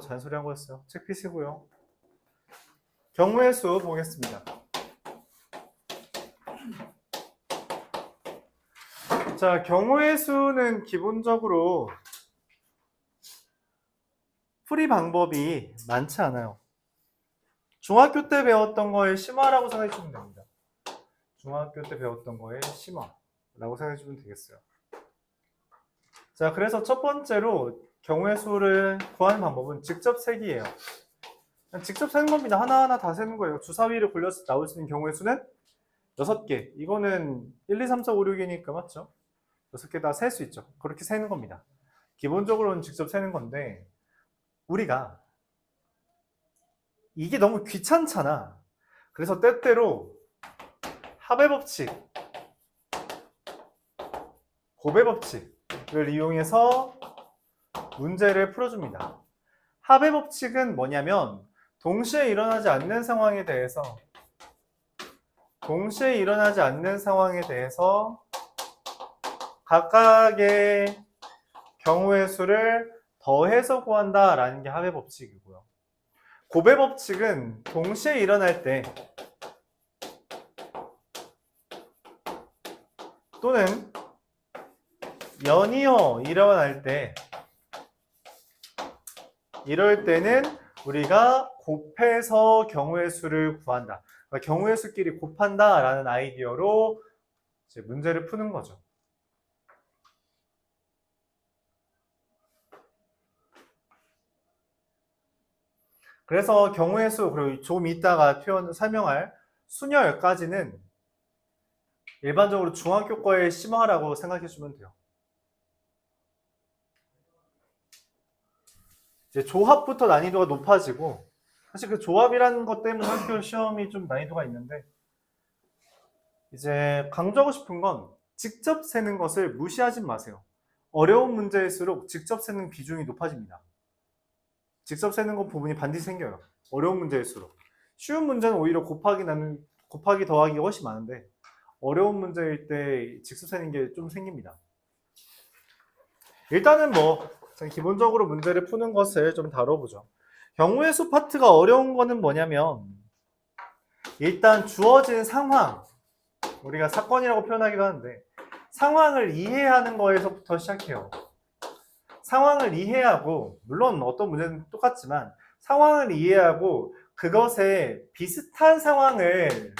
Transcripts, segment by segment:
잔소리 한 거였어요. 책 피시고요. 경우의 수 보겠습니다. 자, 경우의 수는 기본적으로 풀이 방법이 많지 않아요. 중학교 때 배웠던 거의 심화라고 생각해 주면 됩니다. 중학교 때 배웠던 거의 심화라고 생각해 주면 되겠어요. 자, 그래서 첫 번째로 경우의 수를 구하는 방법은 직접 세기예요. 직접 세는 겁니다. 하나하나 다 세는 거예요. 주사위를 굴려서 나올 수 있는 경우의 수는 6개. 이거는 1, 2, 3, 4, 5, 6이니까 맞죠? 6개 다 셀 수 있죠. 그렇게 세는 겁니다. 기본적으로는 직접 세는 건데 우리가 이게 너무 귀찮잖아. 그래서 때때로 합의 법칙, 곱의 법칙을 이용해서 문제를 풀어줍니다. 합의 법칙은 뭐냐면 동시에 일어나지 않는 상황에 대해서 각각의 경우의 수를 더해서 구한다라는 게 합의 법칙이고요. 곱의 법칙은 동시에 일어날 때 또는 연이어 일어날 때 이럴 때는 우리가 곱해서 경우의 수를 구한다. 그러니까 경우의 수끼리 곱한다 라는 아이디어로 이제 문제를 푸는 거죠. 그래서 경우의 수, 그리고 좀 이따가 설명할 순열까지는 일반적으로 중학교 거의 심화라고 생각해 주면 돼요. 이제 조합부터 난이도가 높아지고, 사실 그 조합이라는 것 때문에 학교 시험이 좀 난이도가 있는데, 이제 강조하고 싶은 건 직접 세는 것을 무시하지 마세요. 어려운 문제일수록 직접 세는 비중이 높아집니다. 직접 세는 것 부분이 반드시 생겨요. 어려운 문제일수록. 쉬운 문제는 오히려 곱하기 더하기가 훨씬 많은데 어려운 문제일 때 직접 세는 게 좀 생깁니다. 일단은 기본적으로 문제를 푸는 것을 좀 다뤄보죠. 경우의 수 파트가 어려운 거는 뭐냐면 일단 주어진 상황, 우리가 사건이라고 표현하기도 하는데 상황을 이해하는 거에서부터 시작해요. 상황을 이해하고, 물론 어떤 문제는 똑같지만 상황을 이해하고 그것에 비슷한 상황을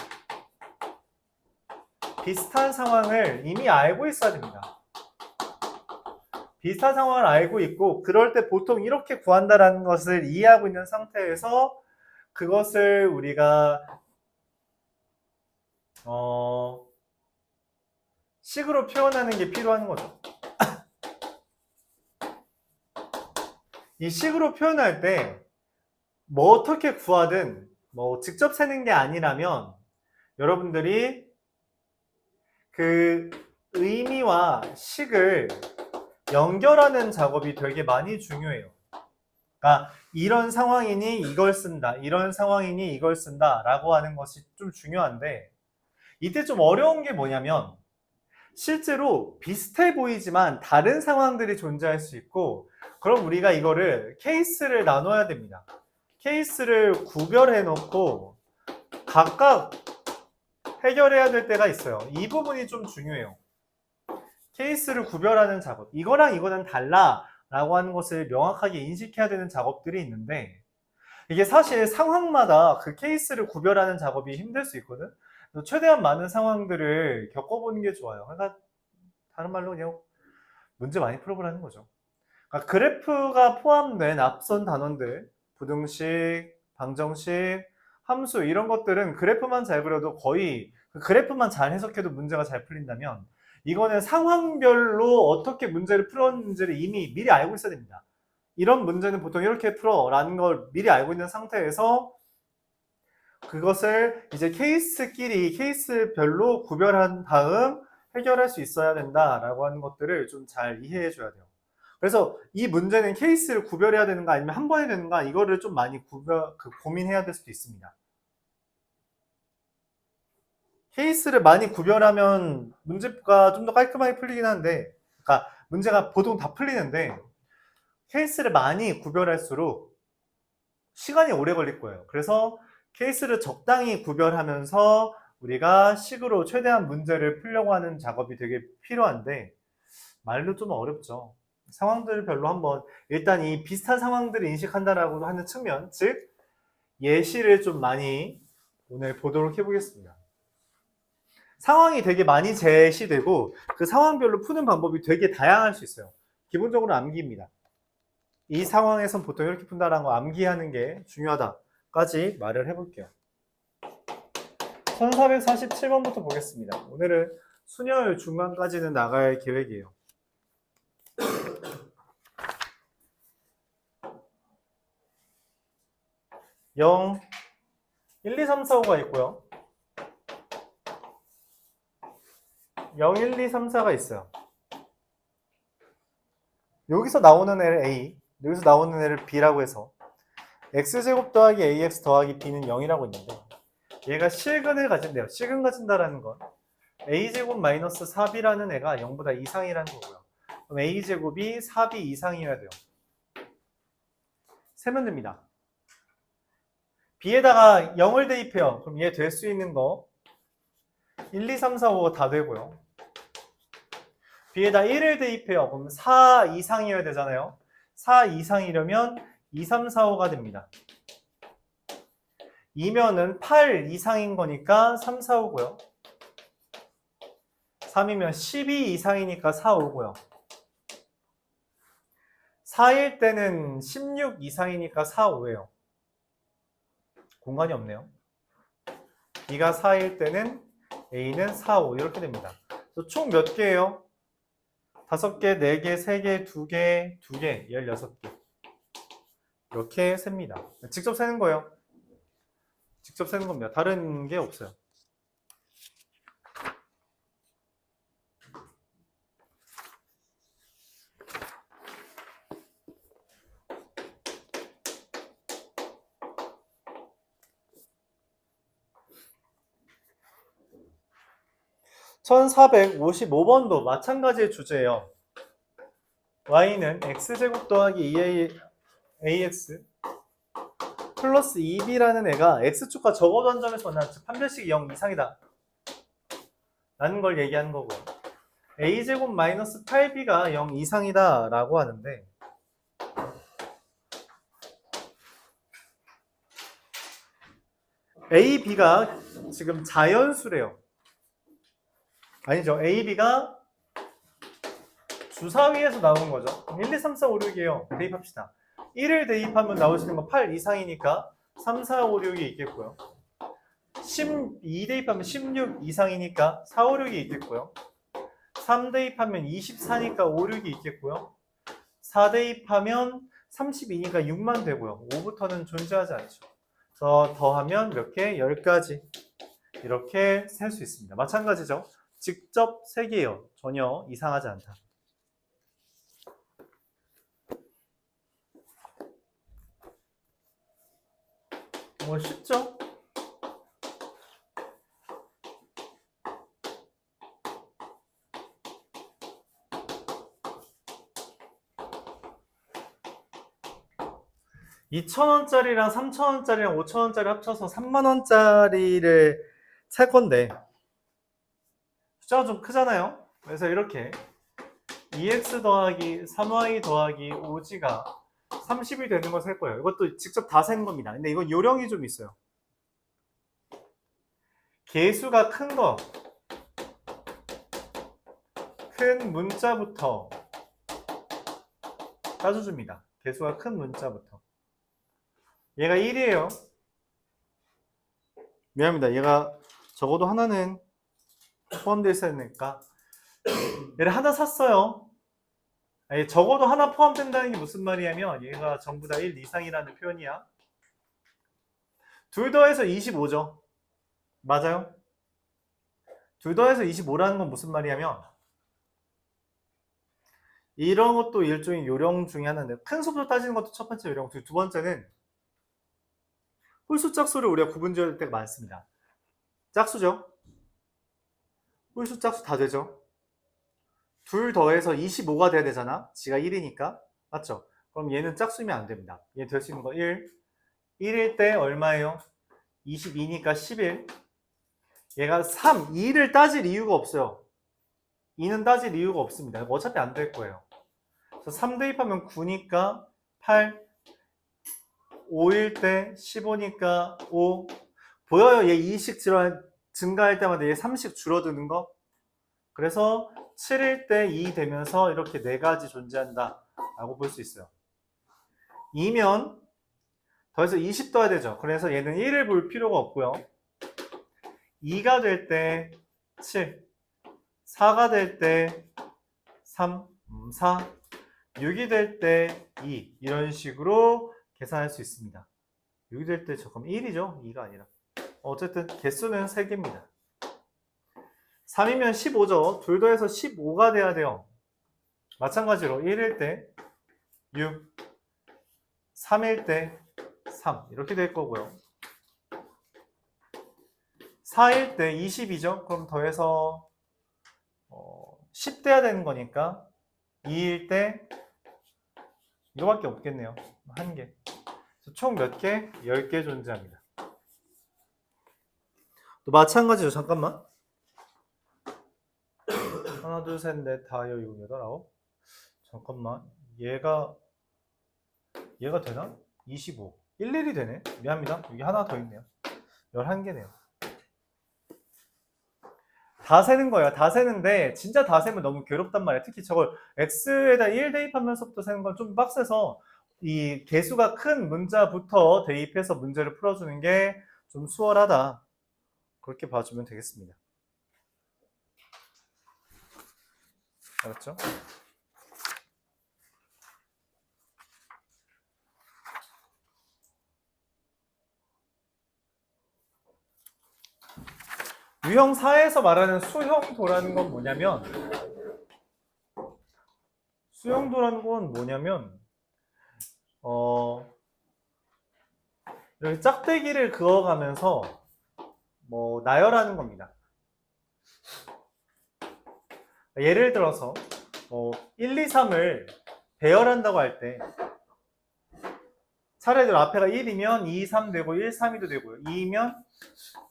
이미 알고 있어야 됩니다. 비슷한 상황을 알고 있고 그럴 때 보통 이렇게 구한다라는 것을 이해하고 있는 상태에서 그것을 우리가 식으로 표현하는 게 필요한 거죠. 이 식으로 표현할 때 어떻게 구하든 직접 세는 게 아니라면 여러분들이 그 의미와 식을 연결하는 작업이 되게 많이 중요해요. 그러니까 이런 상황이니 이걸 쓴다, 이런 상황이니 이걸 쓴다 라고 하는 것이 좀 중요한데 이때 좀 어려운 게 뭐냐면 실제로 비슷해 보이지만 다른 상황들이 존재할 수 있고 그럼 우리가 이거를 케이스를 나눠야 됩니다. 케이스를 구별해 놓고 각각 해결해야 될 때가 있어요. 이 부분이 좀 중요해요. 케이스를 구별하는 작업, 이거랑 이거는 달라 라고 하는 것을 명확하게 인식해야 되는 작업들이 있는데 이게 사실 상황마다 그 케이스를 구별하는 작업이 힘들 수 있거든. 최대한 많은 상황들을 겪어보는 게 좋아요. 그러니까 다른 말로 그냥 문제 많이 풀어보라는 거죠. 그러니까 그래프가 포함된 앞선 단원들, 부등식, 방정식, 함수 이런 것들은 그래프만 잘 그려도 거의 그 그래프만 잘 해석해도 문제가 잘 풀린다면 이거는 상황별로 어떻게 문제를 풀었는지를 이미 미리 알고 있어야 됩니다. 이런 문제는 보통 이렇게 풀어 라는 걸 미리 알고 있는 상태에서 그것을 이제 케이스별로 구별한 다음 해결할 수 있어야 된다라고 하는 것들을 좀 잘 이해해 줘야 돼요. 그래서 이 문제는 케이스를 구별해야 되는가 아니면 한 번에 되는가 이거를 좀 많이 고민해야 될 수도 있습니다. 케이스를 많이 구별하면 문제가 좀 더 깔끔하게 풀리긴 한데 그러니까 문제가 보통 다 풀리는데 케이스를 많이 구별할수록 시간이 오래 걸릴 거예요. 그래서 케이스를 적당히 구별하면서 우리가 식으로 최대한 문제를 풀려고 하는 작업이 되게 필요한데 말로 좀 어렵죠. 상황들별로 한번 일단 이 비슷한 상황들을 인식한다라고 하는 측면, 즉 예시를 좀 많이 오늘 보도록 해보겠습니다. 상황이 되게 많이 제시되고 그 상황별로 푸는 방법이 되게 다양할 수 있어요. 기본적으로 암기입니다. 이 상황에선 보통 이렇게 푼다라는 거 암기하는 게 중요하다까지 말을 해볼게요. 1447번부터 보겠습니다. 오늘은 수녀율 중간까지는 나갈 계획이에요. 0, 1, 2, 3, 4, 5가 있고요. 0, 1, 2, 3, 4가 있어요. 여기서 나오는 애를 A, 여기서 나오는 애를 B라고 해서 X제곱 더하기 AX 더하기 B는 0이라고 있는데 얘가 실근을 가진대요. 실근 가진다라는 건 A제곱 마이너스 4B라는 애가 0보다 이상이라는 거고요. 그럼 A제곱이 4B 이상이어야 돼요. 세면 됩니다. B에다가 0을 대입해요. 그럼 얘 될 수 있는 거 1, 2, 3, 4, 5가 다 되고요. B에다 1을 대입해요. 그럼 4 이상이어야 되잖아요. 4 이상이려면 2, 3, 4, 5가 됩니다. 2면은 8 이상인 거니까 3, 4, 5고요. 3이면 12 이상이니까 4, 5고요. 4일 때는 16 이상이니까 4, 5예요. 공간이 없네요. B가 4일 때는 A는 4, 5 이렇게 됩니다. 총 몇 개예요? 5개, 4개, 3개, 2개, 2개, 16개. 이렇게 셉니다. 직접 세는 거예요. 직접 세는 겁니다. 다른 게 없어요. (1455번도) 마찬가지의 주제예요. y는 x제곱 더하기 2ax 플러스 2b라는 애가 x축과 적어도 한 점에서 만나는 즉 판별식이 0 이상이다 라는 걸 얘기하는 거고요. a제곱 마이너스 8b가 0 이상이다 라고 하는데 a, b가 지금 자연수래요. 아니죠. a, b가 주사위에서 나오는 거죠. 1, 2, 3, 4, 5, 6이에요. 대입합시다. 1을 대입하면 나올 수 있는 거 8 이상이니까 3, 4, 5, 6이 있겠고요. 12 대입하면 16 이상이니까 4, 5, 6이 있겠고요. 3 대입하면 24니까 5, 6이 있겠고요. 4 대입하면 32니까 6만 되고요. 5부터는 존재하지 않죠. 그래서 더하면 몇 개? 10가지. 이렇게 셀 수 있습니다. 마찬가지죠. 직접 세기예요. 전혀 이상하지 않다. 쉽죠? (2,000원짜리랑) (3,000원짜리랑) (5,000원짜리) 합쳐서 (3만원짜리를) 살 건데 숫자가 좀 크잖아요. 그래서 이렇게 2x 더하기 3y 더하기 5g가 30이 되는 걸 살 거예요. 이것도 직접 다 센 겁니다. 근데 이건 요령이 좀 있어요. 개수가 큰 거, 큰 문자부터 따져줍니다. 개수가 큰 문자부터. 얘가 1이에요. 미안합니다. 얘가 적어도 하나는 포함되어 있어야 되니까 얘를 하나 샀어요. 아니, 적어도 하나 포함된다는 게 무슨 말이냐면 얘가 전부 다 1 이상이라는 표현이야. 둘 더해서 25죠. 맞아요? 둘 더해서 25라는 건 무슨 말이냐면 이런 것도 일종의 요령 중에 하나인데 큰 수로 따지는 것도 첫 번째 요령, 두 번째는 홀수 짝수를 우리가 구분 지을 때가 많습니다. 짝수죠? 홀수 짝수 다 되죠? 둘 더해서 25가 돼야 되잖아. 지가 1이니까. 맞죠? 그럼 얘는 짝수면 안 됩니다. 얘 될 수 있는 거 1, 1일 때 얼마예요? 22니까 11. 얘가 3, 2를 따질 이유가 없어요. 2는 따질 이유가 없습니다. 어차피 안 될 거예요. 그래서 3 대입하면 9니까 8, 5일 때 15니까 5. 보여요? 얘 2씩 증가할 때마다 얘 3씩 줄어드는 거? 그래서 7일 때 2 되면서 이렇게 4가지 존재한다 라고 볼 수 있어요. 2면 더해서 20 더해야 되죠. 그래서 얘는 1을 볼 필요가 없고요. 2가 될 때 7, 4가 될 때 3, 4, 6이 될 때 2 이런 식으로 계산할 수 있습니다. 6이 될 때 잠깐만 1이죠? 2가 아니라. 어쨌든 개수는 3개입니다. 3이면 15죠. 둘 더해서 15가 돼야 돼요. 마찬가지로 1일 때 6, 3일 때 3 이렇게 될 거고요. 4일 때 20이죠. 그럼 더해서 10 돼야 되는 거니까 2일 때 이거밖에 없겠네요. 1개. 총 몇 개? 10개 존재합니다. 또 마찬가지로 잠깐만. 하나, 둘, 셋, 넷, 다, 여, 6, 8, 9. 잠깐만. 얘가 되나? 25. 11이 되네. 미안합니다. 여기 하나 더 있네요. 11개네요. 다 세는 거예요. 다 세는데 진짜 다 세면 너무 괴롭단 말이에요. 특히 저걸 x에다 1 대입하면서부터 세는 건 좀 빡세서 이 개수가 큰 문자부터 대입해서 문제를 풀어주는 게 좀 수월하다. 그렇게 봐주면 되겠습니다. 알았죠? 유형 4에서 말하는 수형도라는 건 뭐냐면 이렇게 짝대기를 그어가면서 나열하는 겁니다. 예를 들어서 1, 2, 3을 배열한다고 할 때 차례대로 앞에가 1이면 2, 3 되고 1, 3, 2도 되고요. 2면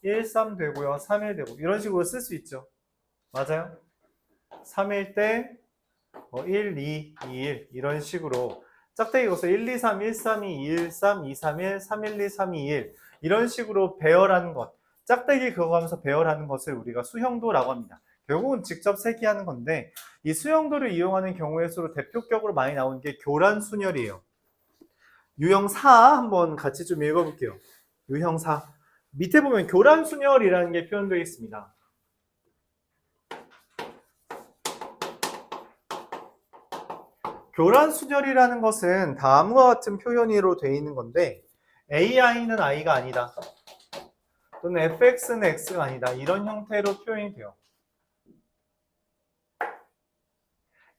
1, 3 되고요. 3, 1 되고 이런 식으로 쓸 수 있죠. 맞아요? 3일 때 1, 2, 2, 1 이런 식으로 짝대기 그어서 1, 2, 3, 1, 3, 2, 1, 3, 2, 3, 1, 3, 1, 2, 3, 2, 1 이런 식으로 배열하는 것, 짝대기 그어가면서 배열하는 것을 우리가 수형도라고 합니다. 결국은 직접 세기하는 건데 이 수형도를 이용하는 경우의 수로 대표격으로 많이 나오는 게 교란순열이에요. 유형 4 한번 같이 좀 읽어볼게요. 유형 4 밑에 보면 교란순열이라는 게 표현되어 있습니다. 교란순열이라는 것은 다음과 같은 표현으로 되어 있는 건데 AI는 I가 아니다 또는 fx는 x가 아니다 이런 형태로 표현이 돼요.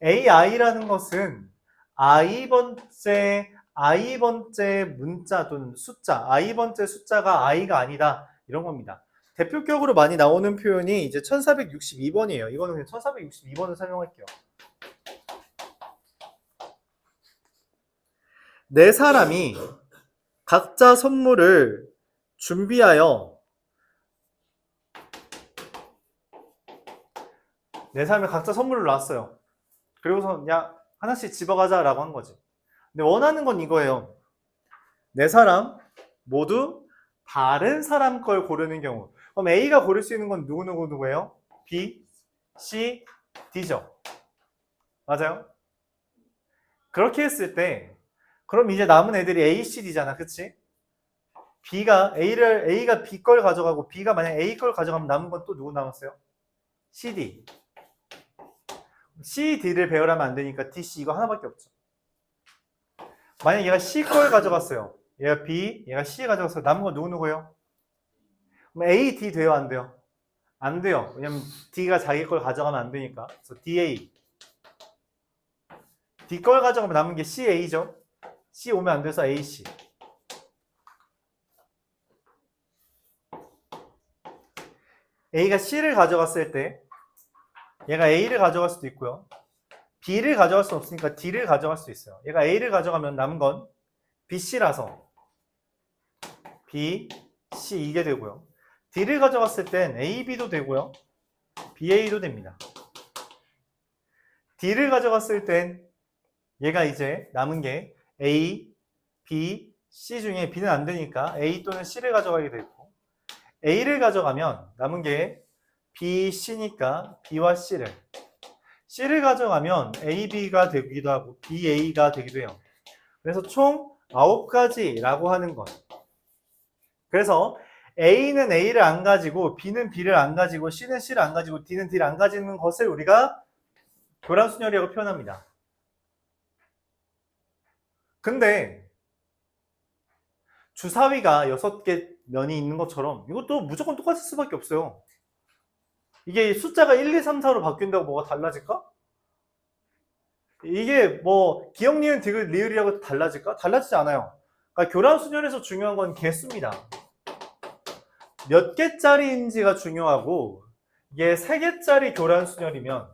AI라는 것은 i번째 문자 또는 숫자, i번째 숫자가 i가 아니다 이런 겁니다. 대표격으로 많이 나오는 표현이 이제 1462번이에요. 이거는 그냥 1462번을 설명할게요. 네 사람이 각자 선물을 준비하여 네 사람이 각자 선물을 놨어요. 그리고서 야 하나씩 집어가자 라고 한 거지. 근데 원하는 건 이거예요. 네 사람 모두 다른 사람 걸 고르는 경우. 그럼 A가 고를 수 있는 건 누구예요? B, C, D죠. 맞아요? 그렇게 했을 때 그럼 이제 남은 애들이 A, C, D잖아. 그치? A가 B 걸 가져가고 B가 만약 A 걸 가져가면 남은 건 또 누구 남았어요? C, D. C, D를 배열하면 안 되니까 D, C 이거 하나밖에 없죠. 만약 얘가 C 걸 가져갔어요. 얘가 B, 얘가 C 가져갔어요. 남은 건 누구예요? 그럼 A, D 돼요? 안 돼요? 안 돼요. 왜냐면 D가 자기 걸 가져가면 안 되니까. 그래서 DA. D 걸 가져가면 남은 게 CA죠. C 오면 안 돼서 AC. A가 C를 가져갔을 때 얘가 A를 가져갈 수도 있고요. B를 가져갈 수 없으니까 D를 가져갈 수 있어요. 얘가 A를 가져가면 남은 건 BC라서 B, C 이게 되고요. D를 가져갔을 땐 A, B도 되고요. B, A도 됩니다. D를 가져갔을 땐 얘가 이제 남은 게 A, B, C 중에 B는 안 되니까 A 또는 C를 가져가게 되고 A를 가져가면 남은 게 B, C니까 B와 C를 가져가면 A, B가 되기도 하고 B, A가 되기도 해요. 그래서 총 9가지라고 하는 것. 그래서 A는 A를 안 가지고 B는 B를 안 가지고 C는 C를 안 가지고 D는 D를 안 가지는 것을 우리가 교란순열이라고 표현합니다. 근데 주사위가 6개 면이 있는 것처럼 이것도 무조건 똑같을 수밖에 없어요. 이게 숫자가 1, 2, 3, 4로 바뀐다고 뭐가 달라질까? 이게 뭐 기억, 니은, 디귿, 리을이라고 달라질까? 달라지지 않아요. 그러니까 교란순열에서 중요한 건 개수입니다. 몇 개짜리인지가 중요하고 이게 3개짜리 교란순열이면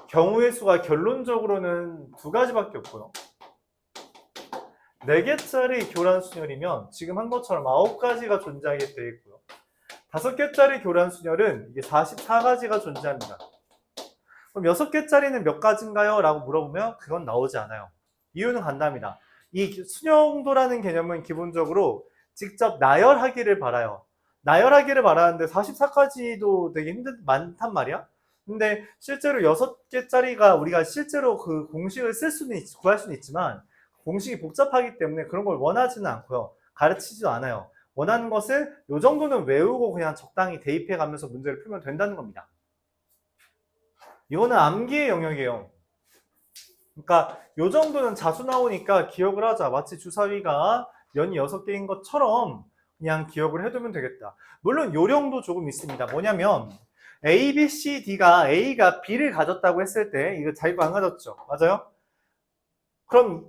경우의 수가 결론적으로는 2가지밖에 없고요. 4개짜리 교란순열이면 지금 한 것처럼 9가지가 존재하게 되어 있고요. 5개짜리 교란순열은 이게 44가지가 존재합니다. 그럼 6개짜리는 몇 가지인가요? 라고 물어보면 그건 나오지 않아요. 이유는 간단합니다. 이 순영도라는 개념은 기본적으로 직접 나열하기를 바라요. 나열하기를 바라는데 44가지도 되게 많단 말이야. 근데 실제로 6개짜리가 우리가 실제로 그 공식을 구할 수는 있지만 공식이 복잡하기 때문에 그런 걸 원하지는 않고요. 가르치지도 않아요. 원하는 것은 이 정도는 외우고 그냥 적당히 대입해 가면서 문제를 풀면 된다는 겁니다. 이거는 암기의 영역이에요. 그러니까 이 정도는 자주 나오니까 기억을 하자. 마치 주사위가 면이 6개인 것처럼 그냥 기억을 해두면 되겠다. 물론 요령도 조금 있습니다. 뭐냐면 A, B, C, D가 A가 B를 가졌다고 했을 때 이거 자유가 안 가졌죠. 맞아요? 그럼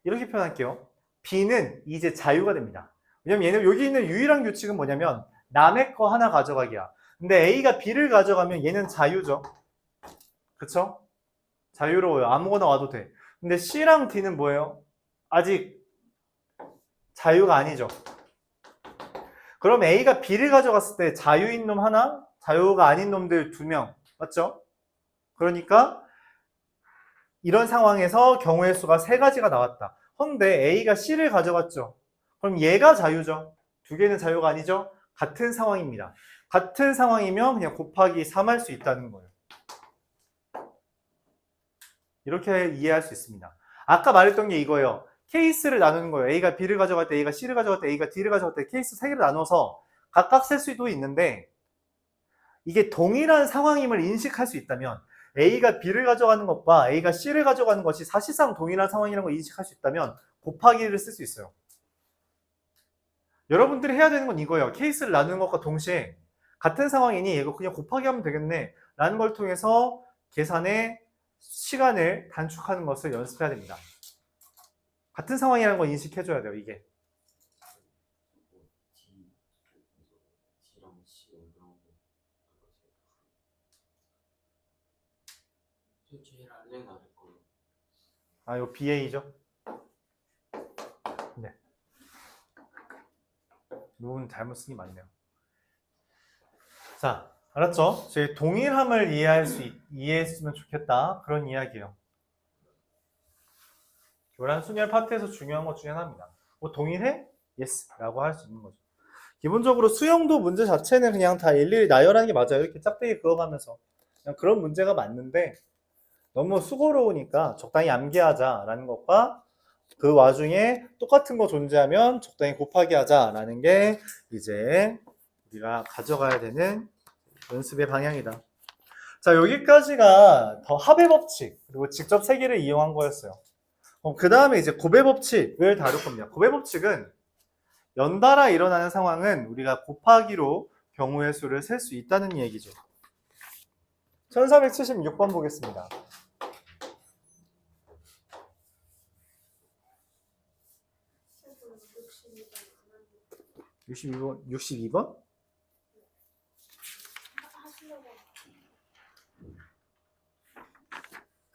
이렇게 표현할게요. B는 이제 자유가 됩니다. 왜냐면 얘는 여기 있는 유일한 규칙은 뭐냐면 남의 거 하나 가져가기야. 근데 A가 B를 가져가면 얘는 자유죠. 그쵸? 자유로워요. 아무거나 와도 돼. 근데 C랑 D는 뭐예요? 아직 자유가 아니죠. 그럼 A가 B를 가져갔을 때 자유인 놈 하나, 자유가 아닌 놈들 2명. 맞죠? 그러니까 이런 상황에서 경우의 수가 3가지가 나왔다. 헌데 A가 C를 가져갔죠. 그럼 얘가 자유죠. 2개는 자유가 아니죠? 같은 상황입니다. 같은 상황이면 그냥 곱하기 3 할 수 있다는 거예요. 이렇게 이해할 수 있습니다. 아까 말했던 게 이거예요. 케이스를 나누는 거예요. A가 B를 가져갈 때, A가 C를 가져갈 때, A가 D를 가져갈 때 케이스 3개를 나눠서 각각 쓸 수도 있는데 이게 동일한 상황임을 인식할 수 있다면 A가 B를 가져가는 것과 A가 C를 가져가는 것이 사실상 동일한 상황이라는 걸 인식할 수 있다면 곱하기를 쓸 수 있어요. 여러분들이 해야 되는 건 이거예요. 케이스를 나누는 것과 동시에 같은 상황이니 이거 그냥 곱하기 하면 되겠네 라는 걸 통해서 계산의 시간을 단축하는 것을 연습해야 됩니다. 같은 상황이라는 걸 인식해줘야 돼요. 이게. 아, 이거 BA죠? 네. 이건 잘못 쓴 게 맞네요. 자, 알았죠? 저희 동일함을 이해했으면 좋겠다. 그런 이야기예요. 교란 순열 파트에서 중요한 것 중에 하나입니다. 뭐 동일해? Yes 라고 할 수 있는 거죠. 기본적으로 수영도 문제 자체는 그냥 다 일일이 나열하는 게 맞아요. 이렇게 짝대기 그어가면서 그냥 그런 문제가 맞는데 너무 수고로우니까 적당히 암기하자라는 것과 그 와중에 똑같은 거 존재하면 적당히 곱하기 하자라는 게 이제 우리가 가져가야 되는 연습의 방향이다. 자, 여기까지가 더 합의 법칙 그리고 직접 세기를 이용한 거였어요. 그 다음에 이제 곱의 법칙을 다룰 겁니다. 곱의 법칙은 연달아 일어나는 상황은 우리가 곱하기로 경우의 수를 셀 수 있다는 얘기죠. 1476번 보겠습니다. 62번?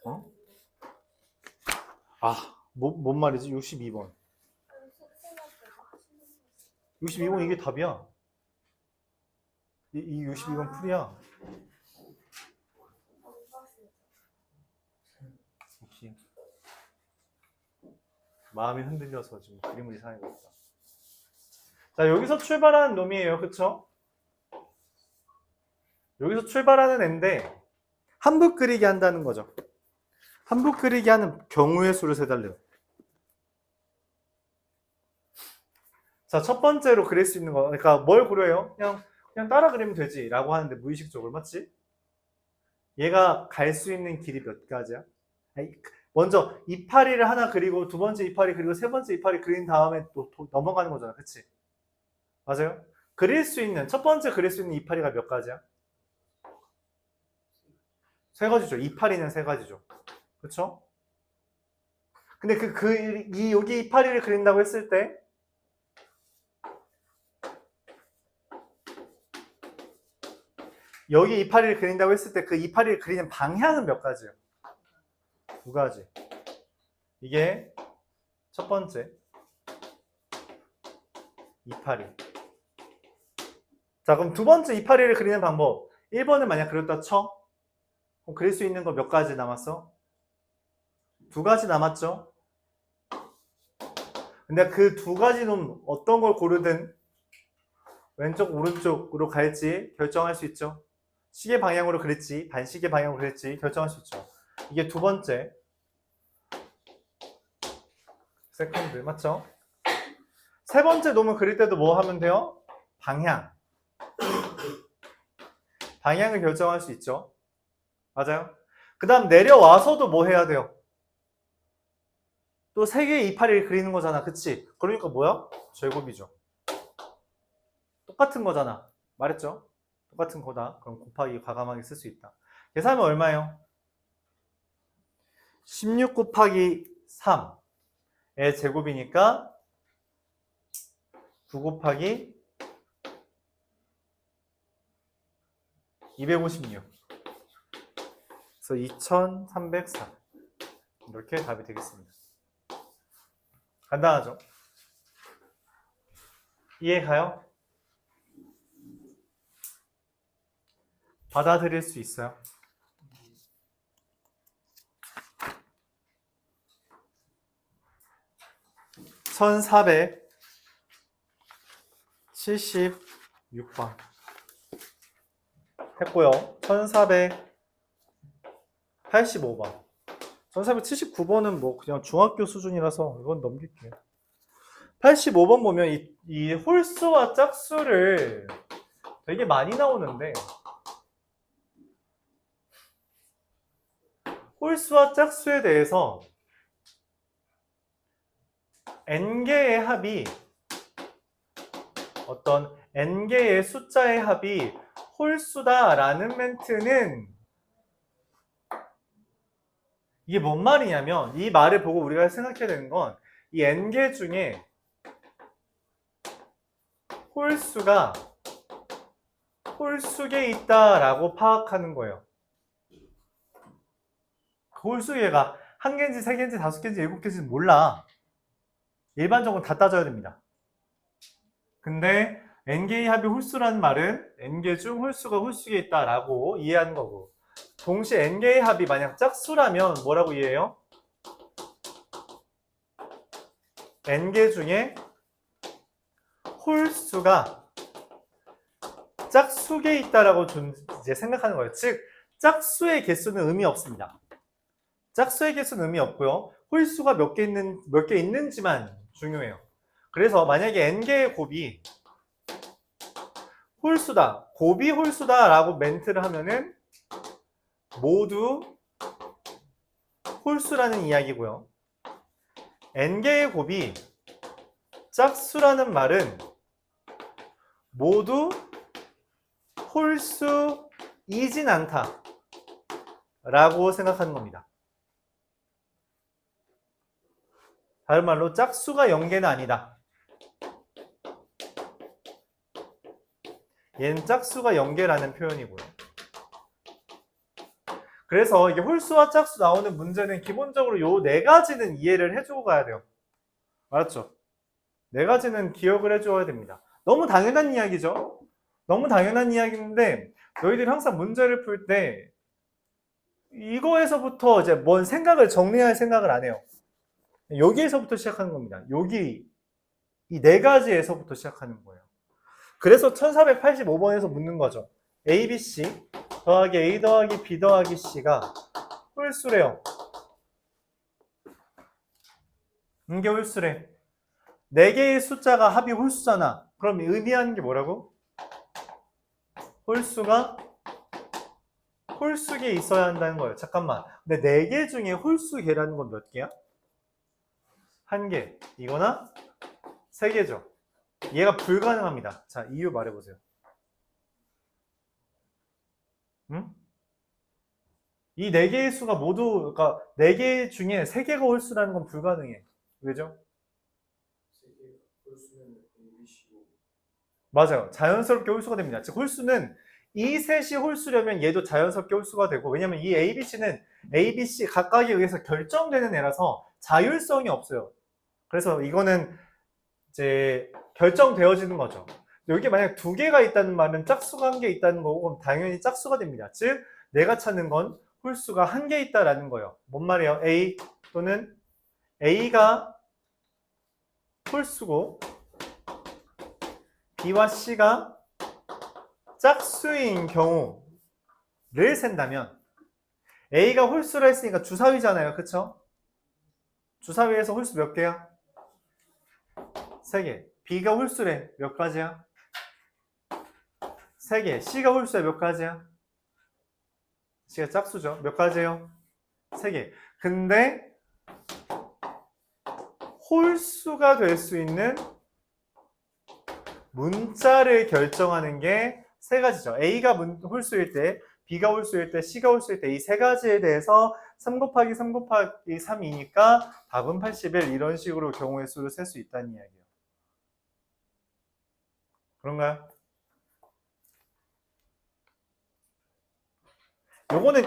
어? 아, 뭔 말이지? 62번. 62번 이게 답이야. 이 62번 풀이야. 오케이. 마음이 흔들려서 지금 그림을 이상하게 그렸다. 자, 여기서 출발하는 놈이에요. 그쵸? 여기서 출발하는 애인데 한붓 그리기 한다는 거죠. 한붓 그리기 하는 경우의 수를 세달래요. 자, 첫 번째로 그릴 수 있는 거. 그러니까 뭘 그려요? 그냥 따라 그리면 되지 라고 하는데 무의식적으로 맞지? 얘가 갈 수 있는 길이 몇 가지야? 먼저 이파리를 하나 그리고 두 번째 이파리 그리고 세 번째 이파리 그린 다음에 또 넘어가는 거잖아. 그치? 맞아요? 첫 번째 그릴 수 있는 이파리가 몇 가지야? 세 가지죠. 이파리는 세 가지죠. 그쵸? 근데 여기 이파리를 그린다고 했을 때 여기 이파리를 그린다고 했을 때 그 이파리를 그리는 방향은 몇 가지예요? 두 가지. 이게 첫 번째 이파리. 자, 그럼 두 번째 이파리를 그리는 방법. 1번을 만약 그렸다 쳐. 그럼 그릴 수 있는 거 몇 가지 남았어? 두 가지 남았죠? 근데 그 두 가지는 어떤 걸 고르든 왼쪽 오른쪽으로 갈지 결정할 수 있죠. 시계 방향으로 그릴지 반시계 방향으로 그릴지 결정할 수 있죠. 이게 두 번째 세컨드 맞죠? 세 번째 놈을 그릴 때도 뭐 하면 돼요? 방향을 결정할 수 있죠. 맞아요? 그 다음 내려와서도 뭐 해야 돼요? 또 세 개의 이파리를 그리는 거잖아. 그치? 그러니까 뭐야? 제곱이죠. 똑같은 거잖아. 말했죠? 똑같은 거다. 그럼 곱하기 과감하게 쓸 수 있다. 계산하면 얼마예요? 16 곱하기 3의 제곱이니까 9 곱하기 256. 그래서 2304. 이렇게 답이 되겠습니다. 간단하죠? 이해가요? 받아들일 수 있어요? (1476번) 했고요. 1485번. 1479번은 뭐 그냥 중학교 수준이라서 이건 넘길게요. 85번 보면 이 홀수와 짝수를 되게 많이 나오는데 홀수와 짝수에 대해서 n개의 합이 어떤 n개의 숫자의 합이 홀수다라는 멘트는 이게 뭔 말이냐면 이 말을 보고 우리가 생각해야 되는 건 이 n개 중에 홀수가 홀수계에 있다라고 파악하는 거예요. 그 홀수계가 한 개인지 세 개인지 다섯 개인지 일곱 개인지 몰라. 일반적으로 다 따져야 됩니다. 근데 n개의 합이 홀수라는 말은 n개 중 홀수가 홀수계에 있다라고 이해하는 거고 동시에 n개의 합이 만약 짝수라면 뭐라고 이해해요? n개 중에 홀수가 짝수계에 있다라고 이제 생각하는 거예요. 즉 짝수의 개수는 의미 없습니다. 짝수의 개수는 의미 없고요. 홀수가 몇 개 있는지만 중요해요. 그래서 만약에 n개의 곱이 홀수다, 곱이 홀수다 라고 멘트를 하면은 모두 홀수라는 이야기고요. n개의 곱이 짝수라는 말은 모두 홀수이진 않다 라고 생각하는 겁니다. 다른 말로 짝수가 0개는 아니다. 얘는 짝수가 0개라는 표현이고요. 그래서 이게 홀수와 짝수 나오는 문제는 기본적으로 요 네 가지는 이해를 해주고 가야 돼요. 알았죠? 네 가지는 기억을 해줘야 됩니다. 너무 당연한 이야기죠. 너무 당연한 이야기인데 너희들이 항상 문제를 풀 때 이거에서부터 이제 뭔 생각을 정리할 생각을 안 해요. 여기에서부터 시작하는 겁니다. 여기 이 네 가지에서부터 시작하는 거예요. 그래서 1485번에서 묻는 거죠. A, B, C 더하기 A 더하기 B 더하기 C가 홀수래요. 이게 홀수래. 네 개의 숫자가 합이 홀수잖아. 그럼 의미하는 게 뭐라고? 홀수가 홀수계에 있어야 한다는 거예요. 잠깐만. 근데 네 개 중에 홀수계라는 건 몇 개야? 한 개. 이거나 세 개죠. 얘가 불가능합니다. 자, 이유 말해보세요. 응? 이 네 개의 수가 모두, 그러니까 네 개 중에 세 개가 홀수라는 건 불가능해. 왜죠? 맞아요. 자연스럽게 홀수가 됩니다. 즉, 홀수는 이 셋이 홀수려면 얘도 자연스럽게 홀수가 되고, 왜냐면 이 A, B, C는 A, B, C 각각에 의해서 결정되는 애라서 자율성이 없어요. 그래서 이거는 이제 결정되어지는 거죠. 여기 만약 두 개가 있다는 말은 짝수가 한 개 있다는 거고, 그럼 당연히 짝수가 됩니다. 즉, 내가 찾는 건 홀수가 한 개 있다라는 거예요. 뭔 말이에요? A 또는 A가 홀수고, B와 C가 짝수인 경우를 센다면, A가 홀수라 했으니까 주사위잖아요. 그쵸? 주사위에서 홀수 몇 개야? 3개. B가 홀수래. 몇 가지야? 3개. C가 홀수야. 몇 가지야? C가 짝수죠. 몇 가지예요? 3개. 근데 홀수가 될 수 있는 문자를 결정하는 게 세 가지죠. A가 홀수일 때, B가 홀수일 때, C가 홀수일 때 이 세 가지에 대해서 3 곱하기 3 곱하기 3이니까 답은 81 이런 식으로 경우의 수를 셀 수 있다는 이야기예요. 그런가요? 요거는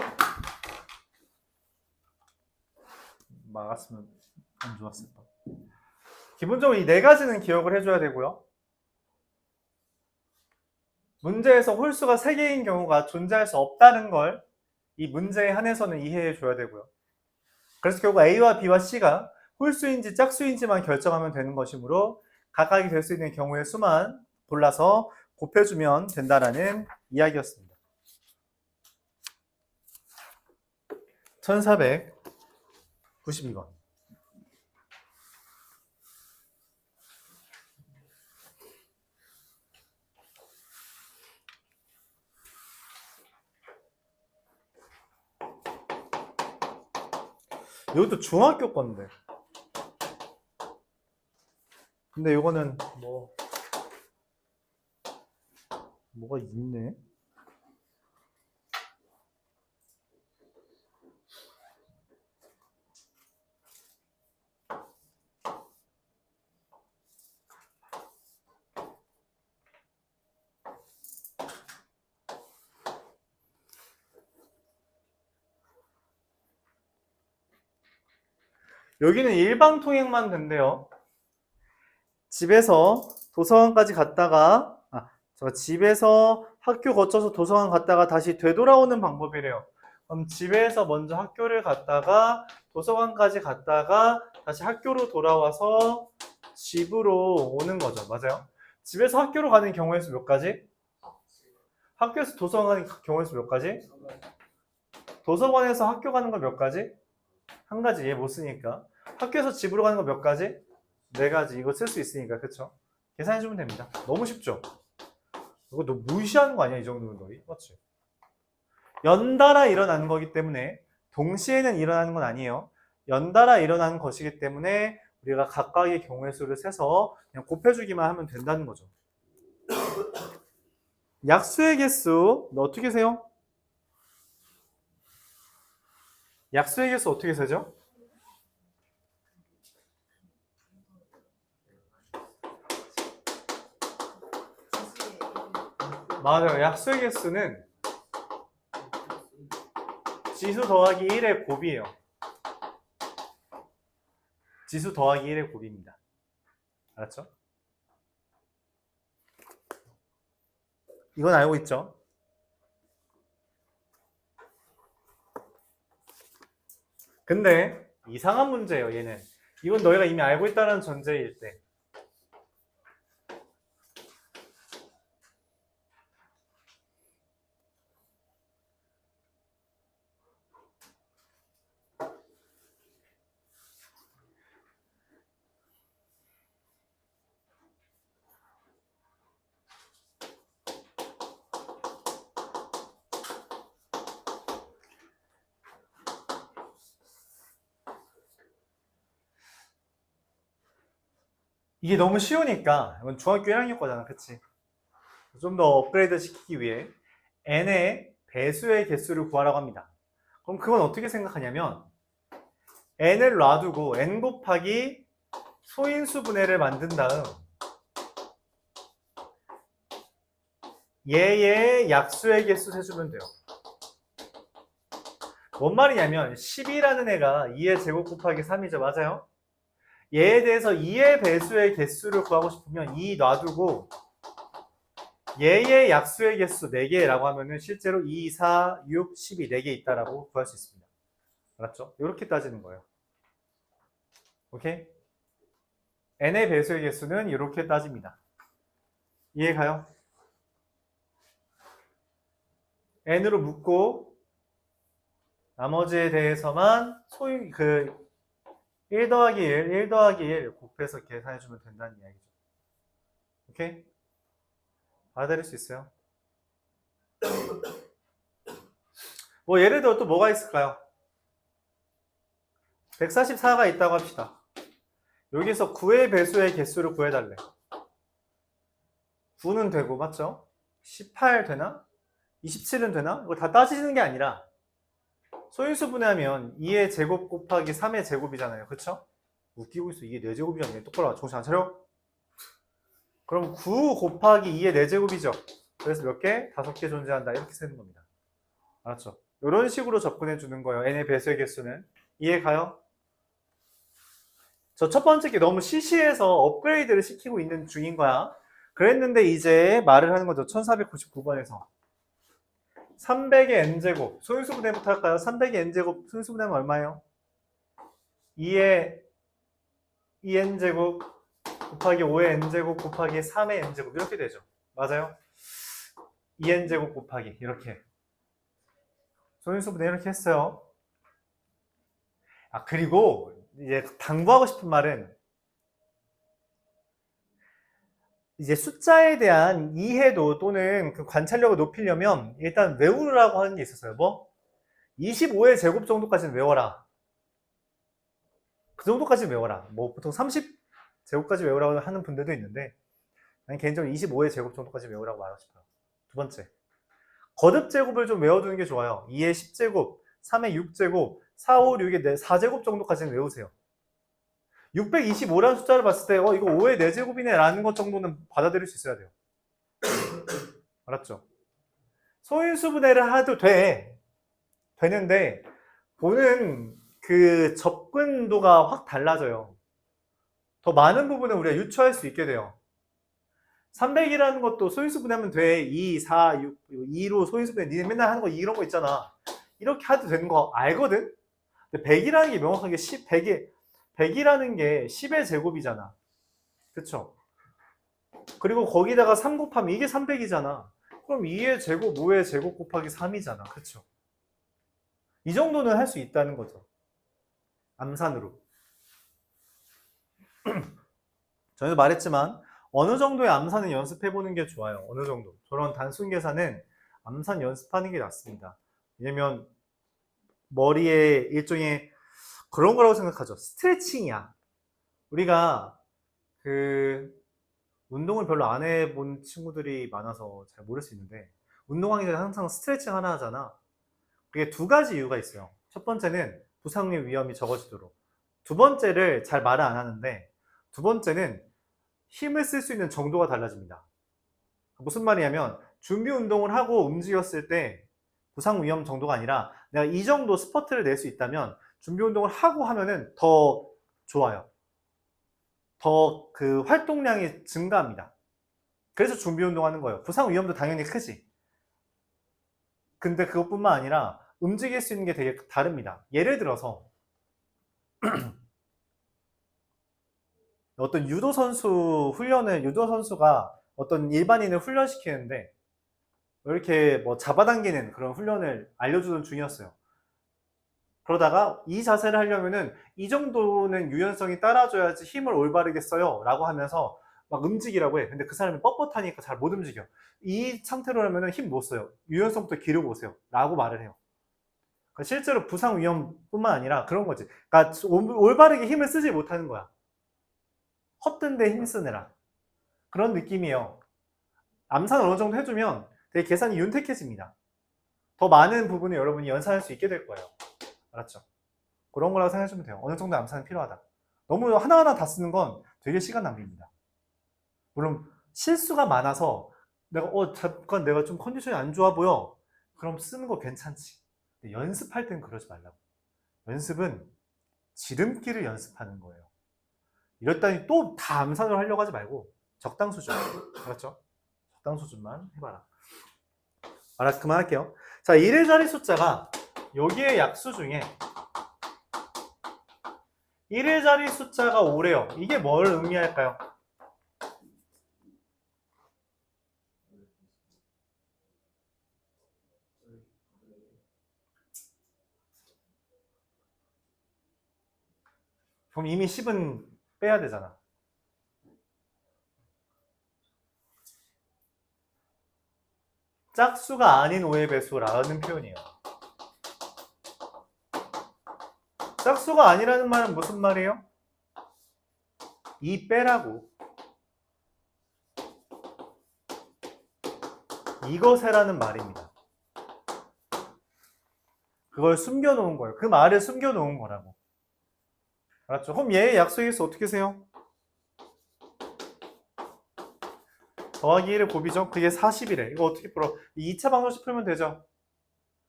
막았으면 안 좋았을 뻔. 기본적으로 이 네 가지는 기억을 해줘야 되고요. 문제에서 홀수가 3개인 경우가 존재할 수 없다는 걸 이 문제에 한해서는 이해해 줘야 되고요. 그래서 결국 A와 B와 C가 홀수인지 짝수인지만 결정하면 되는 것이므로 각각이 될 수 있는 경우의 수만 골라서 곱해주면 된다라는 이야기였습니다. 1492번. 이것도 중학교 건데. 근데 이거는 뭐가 있네. 여기는 일반 통행만 된대요. 집에서 도서관까지 갔다가 집에서 학교 거쳐서 도서관 갔다가 다시 되돌아오는 방법이래요. 그럼 집에서 먼저 학교를 갔다가 도서관까지 갔다가 다시 학교로 돌아와서 집으로 오는 거죠. 맞아요? 집에서 학교로 가는 경우의 수 몇 가지? 학교에서 도서관 가는 경우의 수 몇 가지? 도서관에서 학교 가는 거 몇 가지? 한 가지. 얘 못 쓰니까. 학교에서 집으로 가는 거 몇 가지? 네 가지. 이거 쓸 수 있으니까. 그쵸? 계산해주면 됩니다. 너무 쉽죠? 이거 너 무시하는 거 아니야? 이 정도면 너희? 맞지? 연달아 일어나는 거기 때문에 동시에는 일어나는 건 아니에요. 연달아 일어나는 것이기 때문에 우리가 각각의 경우의 수를 세서 그냥 곱해주기만 하면 된다는 거죠. 약수의 개수 너 어떻게 세요? 약수의 개수 어떻게 세죠? 맞아요. 약수의 개수는 지수 더하기 1의 곱이에요. 지수 더하기 1의 곱입니다. 알았죠? 이건 알고 있죠? 근데 이상한 문제예요, 얘는. 이건 너희가 이미 알고 있다는 전제일 때. 이게 너무 쉬우니까 이건 중학교 1학년 거잖아, 그치? 좀 더 업그레이드 시키기 위해 n의 배수의 개수를 구하라고 합니다. 그럼 그건 어떻게 생각하냐면 n을 놔두고 n 곱하기 소인수 분해를 만든 다음 얘의 약수의 개수 세주면 돼요. 뭔 말이냐면 10이라는 애가 2의 제곱 곱하기 3이죠. 맞아요? 얘에 대해서 2의 배수의 개수를 구하고 싶으면 2 놔두고 얘의 약수의 개수 4개라고 하면은 실제로 2, 4, 6, 12, 4개 있다라고 구할 수 있습니다. 알았죠? 이렇게 따지는 거예요. 오케이? n의 배수의 개수는 이렇게 따집니다. 이해가요? n으로 묶고 나머지에 대해서만 1 더하기 1 더하기 1 곱해서 계산해주면 된다는 이야기죠. 오케이? 알아들을 수 있어요? 뭐 예를 들어 또 뭐가 있을까요? 144가 있다고 합시다. 여기서 9의 배수의 개수를 구해달래. 9는 되고 맞죠? 18 되나? 27은 되나? 이거 다 따지는 게 아니라 소인수 분해하면 2의 제곱 곱하기 3의 제곱이잖아요. 그쵸? 웃기고 있어. 이게 4제곱이잖아요. 똑바로 정신 안 차려? 그럼 9 곱하기 2의 4제곱이죠. 그래서 몇 개? 5개 존재한다. 이렇게 쓰는 겁니다. 알았죠? 이런 식으로 접근해 주는 거예요. n의 배수의 개수는. 이해 가요? 저 첫 번째 게 너무 시시해서 업그레이드를 시키고 있는 중인 거야. 그랬는데 이제 말을 하는 거죠. 1499번에서. 300의 n제곱. 소인수 분해부터 할까요? 300의 n제곱. 소인수 분해하면 얼마예요? 2의 2n제곱 곱하기 5의 n제곱 곱하기 3의 n제곱. 이렇게 되죠. 맞아요? 2n제곱 곱하기. 이렇게. 소인수 분해 이렇게 했어요. 아, 그리고 이제 당부하고 싶은 말은 이제 숫자에 대한 이해도 또는 그 관찰력을 높이려면 일단 외우라고 하는 게 있었어요. 뭐? 25의 제곱 정도까지는 외워라. 그 정도까지는 외워라. 뭐 보통 30 제곱까지 외우라고 하는 분들도 있는데 난 개인적으로 25의 제곱 정도까지 외우라고 말하고 싶어요. 두 번째. 거듭 제곱을 좀 외워두는 게 좋아요. 2의 10제곱, 3의 6제곱, 4, 5, 6의 4제곱 정도까지는 외우세요. 625라는 숫자를 봤을 때 이거 5의 4제곱이네 라는 것 정도는 받아들일 수 있어야 돼요. 알았죠? 소인수 분해를 해도 되는데 보는 그 접근도가 확 달라져요. 더 많은 부분을 우리가 유추할 수 있게 돼요. 300이라는 것도 소인수 분해하면 돼. 2, 4, 6, 2로 소인수 분해. 니네 맨날 하는 거 이런 거 있잖아. 이렇게 해도 되는 거 알거든? 근데 100이라는 게 명확하게 100이라는 게 10의 제곱이잖아. 그쵸? 그리고 거기다가 3 곱하면 이게 300이잖아. 그럼 2의 제곱, 5의 제곱 곱하기 3이잖아. 그쵸? 이 정도는 할 수 있다는 거죠. 암산으로. 전에도 말했지만 어느 정도의 암산은 연습해보는 게 좋아요. 어느 정도. 저런 단순 계산은 암산 연습하는 게 낫습니다. 왜냐면 머리에 일종의 그런 거라고 생각하죠. 스트레칭이야. 우리가 운동을 별로 안 해본 친구들이 많아서 잘 모를 수 있는데 운동하기 전에 항상 스트레칭 하나 하잖아. 그게 두 가지 이유가 있어요. 첫 번째는 부상의 위험이 적어지도록. 두 번째를 잘 말을 안 하는데 두 번째는 힘을 쓸 수 있는 정도가 달라집니다. 무슨 말이냐면 준비 운동을 하고 움직였을 때 부상 위험 정도가 아니라 내가 이 정도 스퍼트를 낼 수 있다면 준비 운동을 하고 하면은 더 좋아요. 더 그 활동량이 증가합니다. 그래서 준비운동 하는 거예요. 부상 위험도 당연히 크지. 근데 그것뿐만 아니라 움직일 수 있는 게 되게 다릅니다. 예를 들어서 어떤 유도 선수가 어떤 일반인을 훈련시키는데 이렇게 뭐 잡아당기는 그런 훈련을 알려주던 중이었어요. 그러다가 이 자세를 하려면은 이 정도는 유연성이 따라줘야지 힘을 올바르게 써요 라고 하면서 막 움직이라고 해. 근데 그 사람이 뻣뻣하니까 잘 못 움직여. 이 상태로 하면은 힘 못 써요. 유연성부터 기르고오세요 라고 말을 해요. 그러니까 실제로 부상 위험뿐만 아니라 그런 거지. 그러니까 올바르게 힘을 쓰지 못하는 거야. 헛된 데 힘 쓰느라. 그런 느낌이에요. 암산을 어느 정도 해주면 되게 계산이 윤택해집니다. 더 많은 부분을 여러분이 연산할 수 있게 될 거예요. 알았죠? 그런 거라고 생각하시면 돼요. 어느 정도 암산이 필요하다. 너무 하나하나 다 쓰는 건 되게 시간 낭비입니다. 물론 실수가 많아서 내가 잠깐 내가 좀 컨디션이 안 좋아 보여. 그럼 쓰는 거 괜찮지. 근데 연습할 땐 그러지 말라고. 연습은 지름길을 연습하는 거예요. 이랬더니 또 다 암산을 하려고 하지 말고 적당 수준. 알았죠? 적당 수준만 해봐라. 알았어, 그만할게요. 자, 1의 자리 숫자가 여기에 약수 중에 1의 자리 숫자가 5래요. 이게 뭘 의미할까요? 그럼 이미 10은 빼야 되잖아. 짝수가 아닌 5의 배수라는 표현이에요. 짝수가 아니라는 말은 무슨 말이에요? 2 빼라고. 이것에라는 말입니다. 그걸 숨겨놓은 거예요. 그 말을 숨겨놓은 거라고. 알았죠? 그럼 얘의 약수일수 어떻게 세요? 더하기 1의 곱이죠? 그게 40이래. 이거 어떻게 풀어? 2차 방정식 풀면 되죠?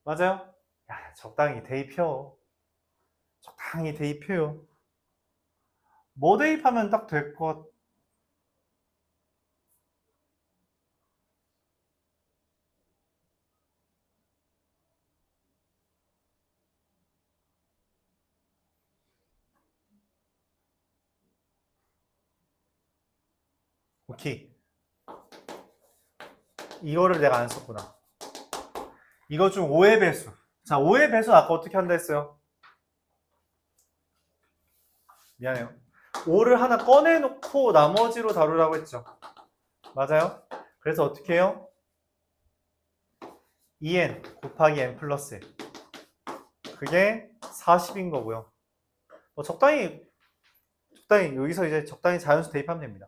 맞아요? 야, 적당히 대입혀. 적당히 대입해요. 뭐 대입하면 딱 될 것? 오케이. 이거를 내가 안 썼구나. 이거 중 5의 배수. 자, 5의 배수 아까 어떻게 한다 했어요? 미안해요. 5를 하나 꺼내놓고 나머지로 다루라고 했죠. 맞아요? 그래서 어떻게 해요? 2n 곱하기 n 플러스 1. 그게 40인 거고요. 뭐 적당히 여기서 이제 적당히 자연수 대입하면 됩니다.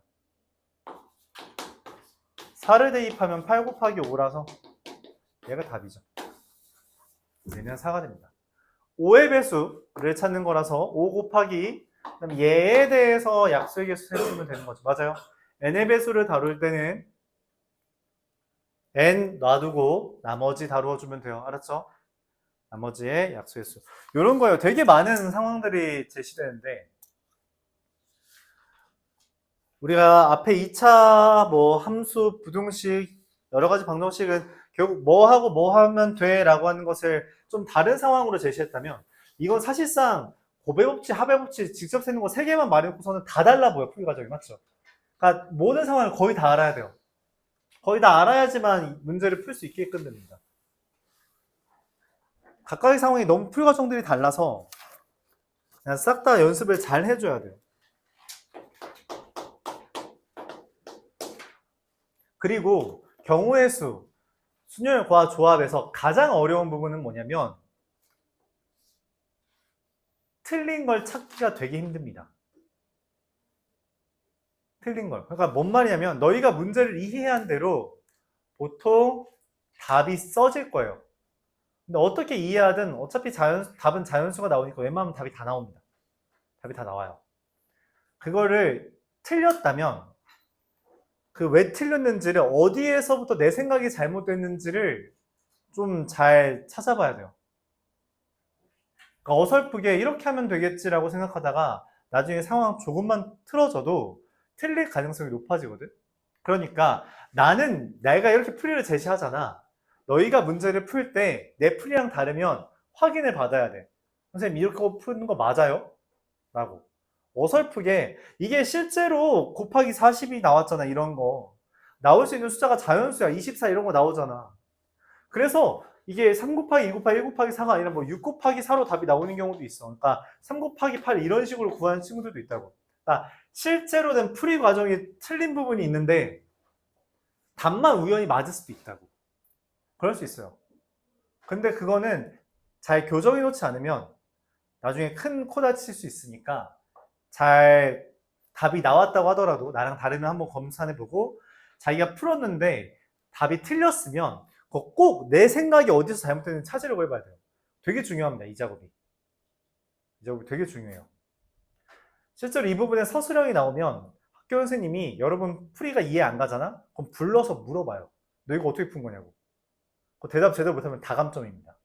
4를 대입하면 8 곱하기 5라서 얘가 답이죠. 얘는 4가 됩니다. 5의 배수를 찾는 거라서 5 곱하기 그다음에 얘에 대해서 약수의 개수 세주면 되는 거죠. 맞아요. n의 배수를 다룰 때는 n 놔두고 나머지 다루어주면 돼요. 알았죠? 나머지의 약수의 수. 이런 거예요. 되게 많은 상황들이 제시되는데 우리가 앞에 2차 뭐 함수, 부등식, 여러 가지 방정식은 결국 뭐 하고 뭐 하면 돼 라고 하는 것을 좀 다른 상황으로 제시했다면 이건 사실상 곱해법칙, 합해법칙 직접 세는 거 3개만 말해놓고서는 다 달라 보여, 풀이 과정이. 맞죠? 그러니까 모든 상황을 거의 다 알아야 돼요. 거의 다 알아야지만 문제를 풀 수 있게끔 됩니다. 각각의 상황이 너무 풀 과정들이 달라서 그냥 싹 다 연습을 잘 해줘야 돼요. 그리고 경우의 수, 순열과 조합에서 가장 어려운 부분은 뭐냐면 틀린 걸 찾기가 되게 힘듭니다. 틀린 걸. 그러니까 뭔 말이냐면 너희가 문제를 이해한 대로 보통 답이 써질 거예요. 근데 어떻게 이해하든 어차피 답은 자연수가 나오니까 웬만하면 답이 다 나옵니다. 답이 다 나와요. 그거를 틀렸다면 그 왜 틀렸는지를 어디에서부터 내 생각이 잘못됐는지를 좀 잘 찾아봐야 돼요. 그러니까 어설프게 이렇게 하면 되겠지라고 생각하다가 나중에 상황 조금만 틀어져도 틀릴 가능성이 높아지거든. 그러니까 나는 내가 이렇게 풀이를 제시하잖아. 너희가 문제를 풀 때 내 풀이랑 다르면 확인을 받아야 돼. 선생님 이렇게 푸는 거 맞아요? 라고. 어설프게 이게 실제로 곱하기 40이 나왔잖아. 이런 거. 나올 수 있는 숫자가 자연수야. 24 이런 거 나오잖아. 그래서 이게 3 곱하기 2 곱하기 1 곱하기 4가 아니라 뭐 6 곱하기 4로 답이 나오는 경우도 있어. 그러니까 3 곱하기 8 이런 식으로 구하는 친구들도 있다고. 그러니까 실제로는 풀이 과정이 틀린 부분이 있는데 답만 우연히 맞을 수도 있다고. 그럴 수 있어요. 근데 그거는 잘 교정해 놓지 않으면 나중에 큰 코 다칠 수 있으니까 잘 답이 나왔다고 하더라도 나랑 다르면 한번 검사해보고 자기가 풀었는데 답이 틀렸으면 꼭 내 생각이 어디서 잘못됐는지 찾으려고 해봐야 돼요. 되게 중요합니다. 이 작업이. 이 작업이 되게 중요해요. 실제로 이 부분에 서술형이 나오면 학교 선생님이 여러분 풀이가 이해 안 가잖아? 그럼 불러서 물어봐요. 너 이거 어떻게 푼 거냐고. 그 대답 제대로 못하면 다감점입니다.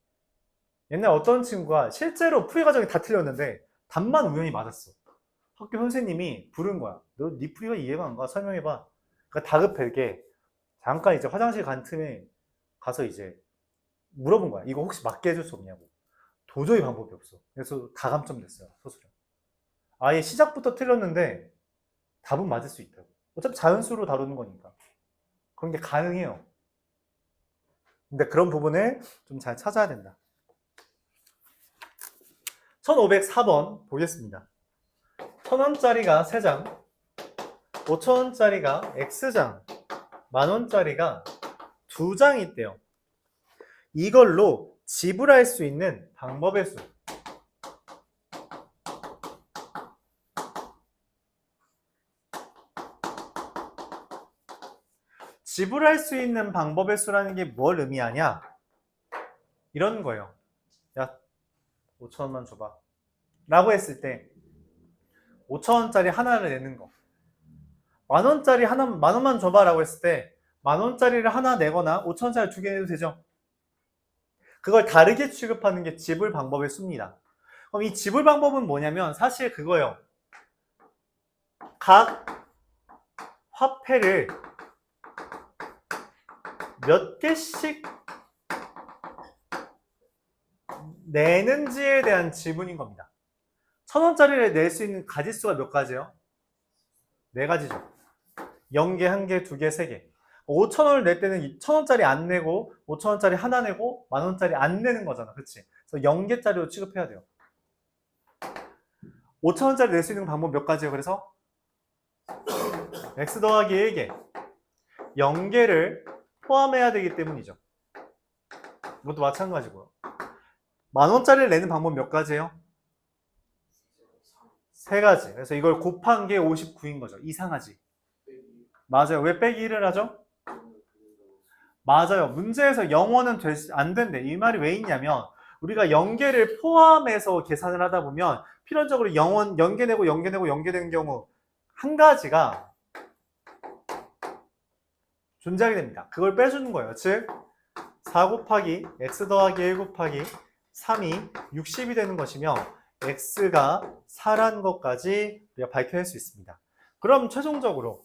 옛날 어떤 친구가 실제로 풀이 과정이 다 틀렸는데 답만 우연히 맞았어. 학교 선생님이 부른 거야. 너 네 풀이가 이해가 안 가? 설명해봐. 그러니까 다급하게 잠깐 이제 화장실 간 틈에 가서 이제 물어본 거야. 이거 혹시 맞게 해줄 수 없냐고. 도저히 방법이 없어. 그래서 다감점 됐어요. 서술형. 아예 시작부터 틀렸는데 답은 맞을 수 있다고. 어차피 자연수로 다루는 거니까. 그런 게 가능해요. 근데 그런 부분을 좀 잘 찾아야 된다. 1504번 보겠습니다. 1000원짜리가 3장, 5000원짜리가 X장, 만원짜리가 2장이 있대요. 이걸로 지불할 수 있는 방법의 수. 지불할 수 있는 방법의 수라는 게 뭘 의미하냐? 이런 거예요. 야, 5,000원만 줘봐. 라고 했을 때 5,000원짜리 하나를 내는 거. 만원짜리 하나, 만원만 줘봐 라고 했을 때 만원짜리를 하나 내거나 5,000원짜리 2개 내도 되죠. 그걸 다르게 취급하는 게 지불 방법의 수입니다. 그럼 이 지불 방법은 뭐냐면 사실 그거예요. 각 화폐를 몇 개씩 내는지에 대한 지분인 겁니다. 1,000원짜리를 낼 수 있는 가지수가 몇 가지예요? 4가지죠. 0개, 1개, 2개, 3개. 5,000원을 낼 때는 1,000원짜리 안 내고 5,000원짜리 하나 내고 만원짜리 안 내는 거잖아. 그치? 그래서 0개짜리로 취급해야 돼요. 5,000원짜리 낼 수 있는 방법 몇 가지예요? 그래서 x 더하기 1개 0개를 포함해야 되기 때문이죠. 이것도 마찬가지고요. 만원짜리를 내는 방법 몇 가지예요? 3가지. 그래서 이걸 곱한 게 59인 거죠. 이상하지? 맞아요. 왜 빼기 1을 하죠? 맞아요. 문제에서 0원은 안 된대. 이 말이 왜 있냐면 우리가 0개를 포함해서 계산을 하다 보면 필연적으로 0원, 0개 내고 0개 내고 0개 되는 경우 한 가지가 존재하게 됩니다. 그걸 빼주는 거예요. 즉 4 곱하기 x 더하기 1 곱하기 3이 60이 되는 것이며 x가 4란 것까지 우리가 밝혀낼 수 있습니다. 그럼 최종적으로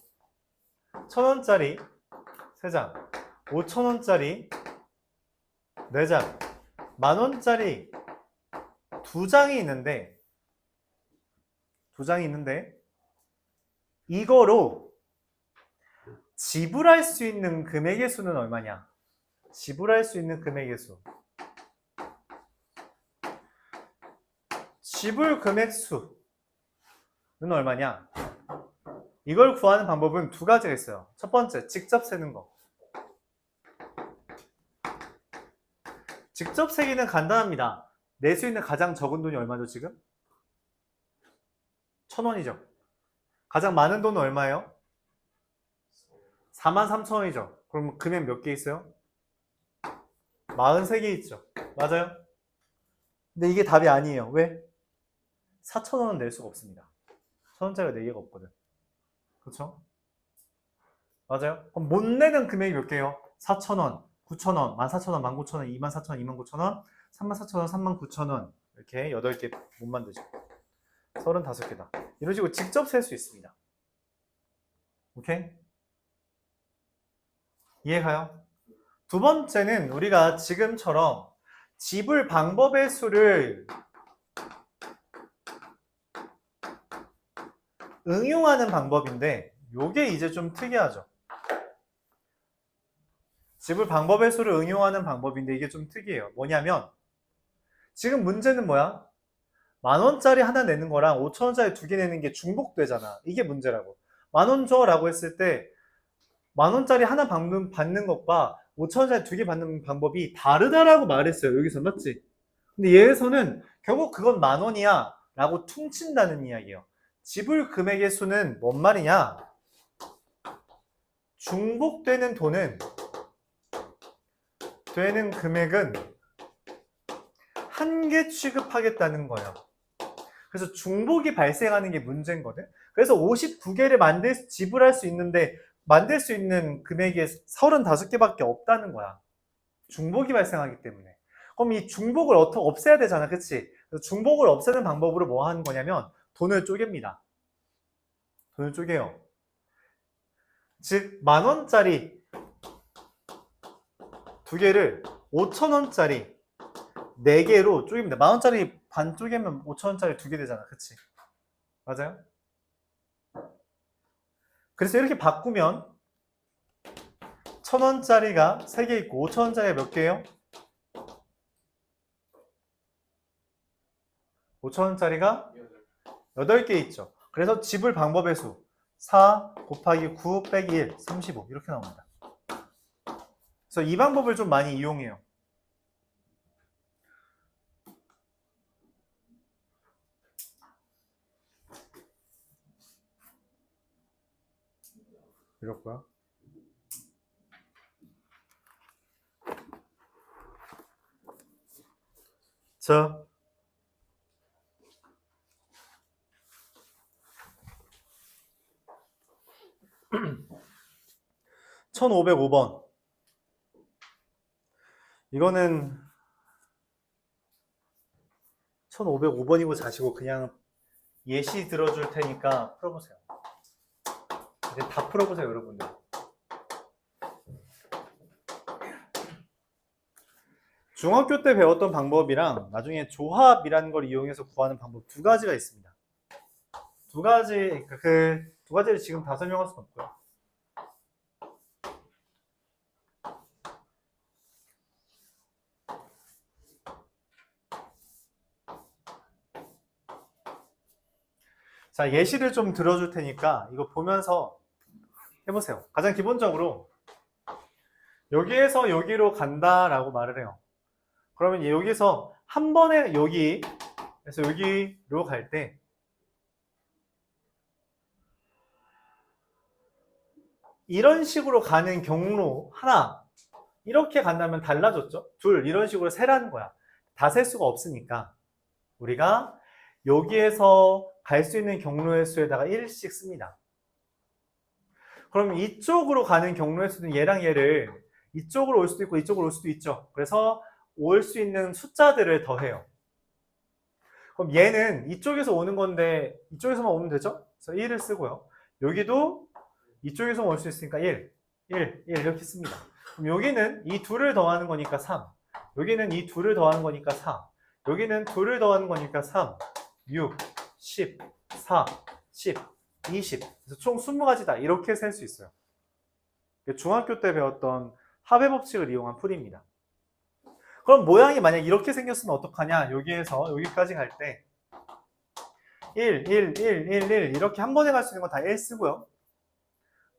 1,000원짜리 3장, 5,000원짜리 4장, 만원짜리 2장이 있는데 이거로 지불할 수 있는 금액의 수는 얼마냐? 지불할 수 있는 금액의 수. 지불 금액 수는 얼마냐? 이걸 구하는 방법은 2가지가 있어요. 첫 번째, 직접 세는 거. 직접 세기는 간단합니다. 낼 수 있는 가장 적은 돈이 얼마죠, 지금? 1,000원이죠. 가장 많은 돈은 얼마예요? 43,000원이죠. 그럼 금액 몇 개 있어요? 43개 있죠. 맞아요? 근데 이게 답이 아니에요. 왜? 4,000원은 낼 수가 없습니다. 1,000원짜리가 4개가 없거든. 그렇죠? 맞아요? 그럼 못 내는 금액이 몇 개예요? 4,000원, 9,000원, 14,000원, 19,000원, 24,000원, 29,000원, 34,000원, 39,000원 이렇게 8개 못 만들죠. 35개다. 이런 식으로 직접 셀 수 있습니다. 오케이? 이해가요? 두 번째는 우리가 지금처럼 지불 방법의 수를 응용하는 방법인데 요게 이제 좀 특이하죠. 지불 방법의 수를 응용하는 방법인데 이게 좀 특이해요. 뭐냐면 지금 문제는 뭐야? 10,000원짜리 하나 내는 거랑 5,000원짜리 두 개 내는 게 중복되잖아. 이게 문제라고. 10,000원 줘 라고 했을 때 10,000원짜리 하나 받는 것과 5,000원짜리 두 개 받는 방법이 다르다라고 말했어요. 여기서 맞지? 근데 얘에서는 결국 그건 10,000원이야 라고 퉁친다는 이야기예요. 지불 금액의 수는 뭔 말이냐? 중복되는 돈은 되는 금액은 한 개 취급하겠다는 거예요. 그래서 중복이 발생하는 게 문제인 거든. 그래서 59개를 지불할 수 있는데 만들 수 있는 금액이 35개밖에 없다는 거야. 중복이 발생하기 때문에. 그럼 이 중복을 어떻게 없애야 되잖아. 그치? 그래서 중복을 없애는 방법으로 뭐 하는 거냐면 돈을 쪼갭니다. 돈을 쪼개요. 즉 10,000원짜리 두 개를 5,000원짜리 4개로 쪼갭니다. 10,000원짜리 반 쪼개면 5,000원짜리 두 개 되잖아. 그치? 맞아요? 그래서 이렇게 바꾸면 1,000원짜리가 3개 있고 5,000원짜리가 몇 개예요? 5,000원짜리가 8개 있죠. 그래서 지불 방법의 수 4 곱하기 9 빼기 1, 35 이렇게 나옵니다. 그래서 이 방법을 좀 많이 이용해요. 이렇고요. 자, 1505번. 이거는 1505번이고 자시고 그냥 예시 들어줄 테니까 풀어보세요. 이제 다 풀어보세요, 여러분들. 중학교 때 배웠던 방법이랑 나중에 조합이라는 걸 이용해서 구하는 방법 두 가지가 있습니다. 두 가지를 지금 다 설명할 수는 없고요. 자, 예시를 좀 들어줄 테니까 이거 보면서 해보세요. 가장 기본적으로 여기에서 여기로 간다라고 말을 해요. 그러면 여기서 한 번에 여기에서 여기로 갈 때 이런 식으로 가는 경로 하나 이렇게 간다면 달라졌죠? 둘 이런 식으로 세라는 거야. 다 셀 수가 없으니까 우리가 여기에서 갈 수 있는 경로의 수에다가 1씩 씁니다. 그럼 이쪽으로 가는 경로의 수는 얘랑 얘를 이쪽으로 올 수도 있고 이쪽으로 올 수도 있죠. 그래서 올 수 있는 숫자들을 더해요. 그럼 얘는 이쪽에서 오는 건데 이쪽에서만 오면 되죠? 그래서 1을 쓰고요. 여기도 이쪽에서 올 수 있으니까 1 이렇게 씁니다. 그럼 여기는 이 둘을 더하는 거니까 3. 여기는 이 둘을 더하는 거니까 4. 여기는 둘을 더하는 거니까 3, 6, 10, 4, 10, 20. 그래서 총 20가지다. 이렇게 셀 수 있어요. 중학교 때 배웠던 합의 법칙을 이용한 풀이입니다. 그럼 모양이 만약 이렇게 생겼으면 어떡하냐? 여기에서 여기까지 갈 때 1, 1, 1, 1, 1 이렇게 한 번에 갈 수 있는 건 다 1 쓰고요.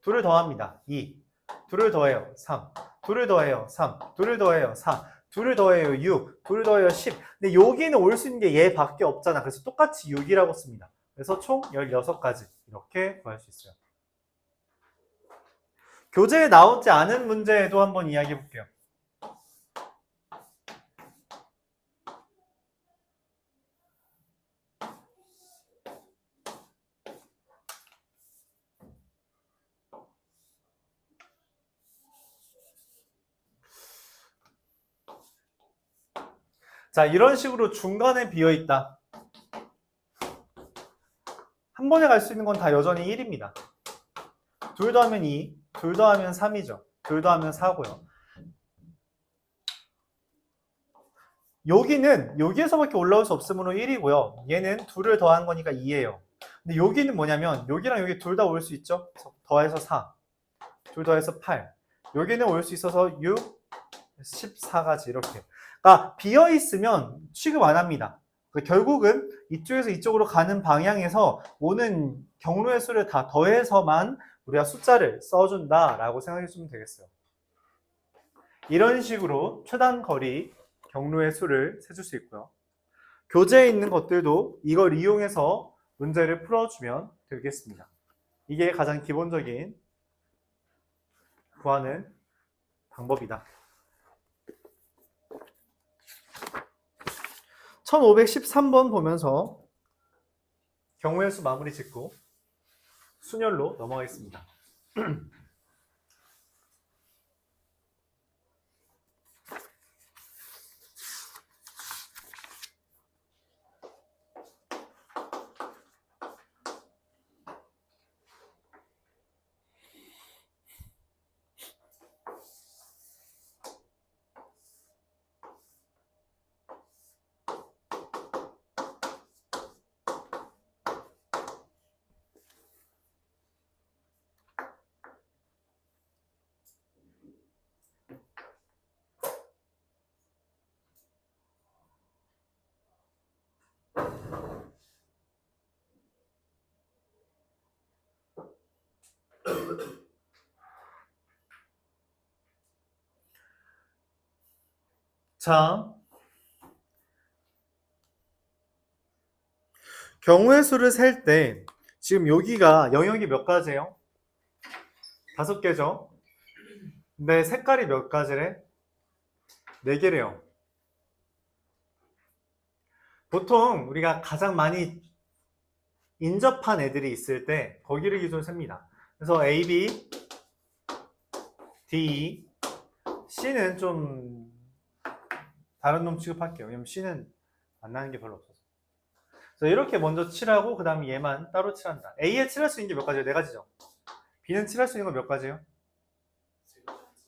둘을 더합니다. 2. 둘을 더해요. 3. 둘을 더해요. 3. 둘을 더해요. 4. 둘을 더해요. 6. 둘을 더해요. 10. 근데 여기는 올 수 있는 게 얘밖에 없잖아. 그래서 똑같이 6이라고 씁니다. 그래서 총 16가지 이렇게 구할 수 있어요. 교재에 나오지 않은 문제에도 한번 이야기해 볼게요. 자, 이런 식으로 중간에 비어있다. 한 번에 갈 수 있는 건 다 여전히 1입니다. 둘 더하면 2, 둘 더하면 3이죠. 둘 더하면 4고요. 여기는 여기에서밖에 올라올 수 없으므로 1이고요. 얘는 둘을 더한 거니까 2예요. 근데 여기는 뭐냐면 여기랑 여기 둘 다 올 수 있죠? 더해서 4. 둘 더해서 8. 여기는 올 수 있어서 6, 14가지 이렇게. 그러니까 비어 있으면 취급 안 합니다. 결국은 이쪽에서 이쪽으로 가는 방향에서 오는 경로의 수를 다 더해서만 우리가 숫자를 써준다라고 생각해 주면 되겠어요. 이런 식으로 최단 거리 경로의 수를 세줄 수 있고요. 교재에 있는 것들도 이걸 이용해서 문제를 풀어주면 되겠습니다. 이게 가장 기본적인 구하는 방법이다. 1513번 보면서 경우의 수 마무리 짓고 순열로 넘어가겠습니다. 자, 경우의 수를 셀 때 지금 여기가 영역이 몇 가지예요? 5개죠? 근데 색깔이 몇 가지래? 4개래요. 보통 우리가 가장 많이 인접한 애들이 있을 때 거기를 기준으로 셉니다. 그래서 A, B, D, C는 좀 다른 놈 취급할게요. 왜냐면 C는 만나는 게 별로 없어서. 그래서 이렇게 먼저 칠하고 그 다음에 얘만 따로 칠한다. A에 칠할 수 있는 게 몇 가지예요? 4가지죠. B는 칠할 수 있는 거 몇 가지예요?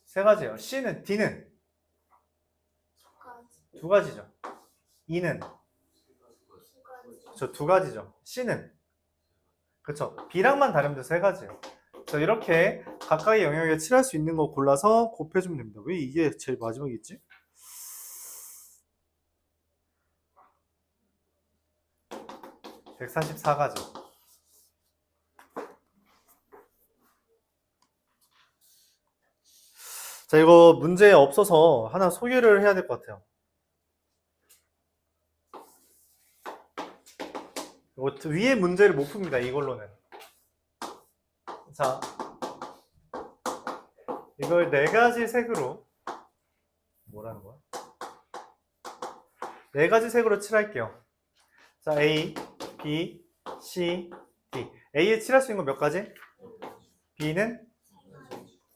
3가지예요. C는, D는 2가지죠. E는 그렇죠. 2가지죠. C는 그렇죠. B랑만 다르면 3가지예요. 그래서 이렇게 각각의 영역에 칠할 수 있는 거 골라서 곱해주면 됩니다. 왜 이게 제일 마지막에 있지? (144가지) 자, 이거 문제 없어서 하나 소개를 해야 될 것 같아요. 이거 위에 문제를 못 풉니다. 이걸로는. 자, 이걸 4가지 색으로 뭐라는 거야? 4가지 색으로 칠할게요. 자, A, B, C, D. A에 칠할 수 있는 거 몇 가지? B는?